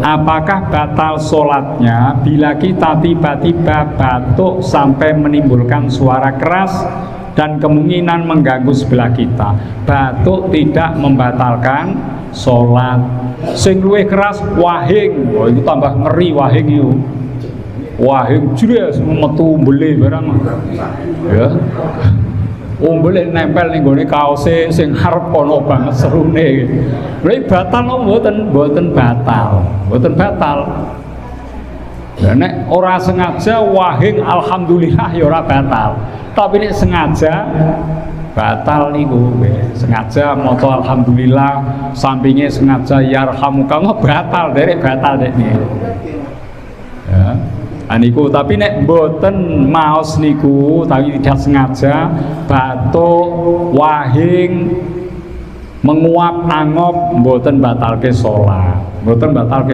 Apakah batal sholatnya bila kita tiba-tiba batuk sampai menimbulkan suara keras dan kemungkinan mengganggu sebelah kita? Batuk tidak membatalkan sholat. Sing luwih keras wahing, wah itu tambah ngeri wahing itu. Wahing jelas metu beli barang, ya. Umbel nempel ning gone kaose sing arep ana banget serune. Lha batal napa mboten batal. Mboten batal. Lah nek ora sengaja wahing alhamdulillah ya ora batal. Tapi nek sengaja batal niku. Sengaja maca alhamdulillah sampinge sengaja yarhamukallah batal, derek batal nek niku. Ya. Aniku tapi nek mboten maos niku tapi tidak sengaja batuk wahing menguap angop mboten batalke sholat, mboten batalke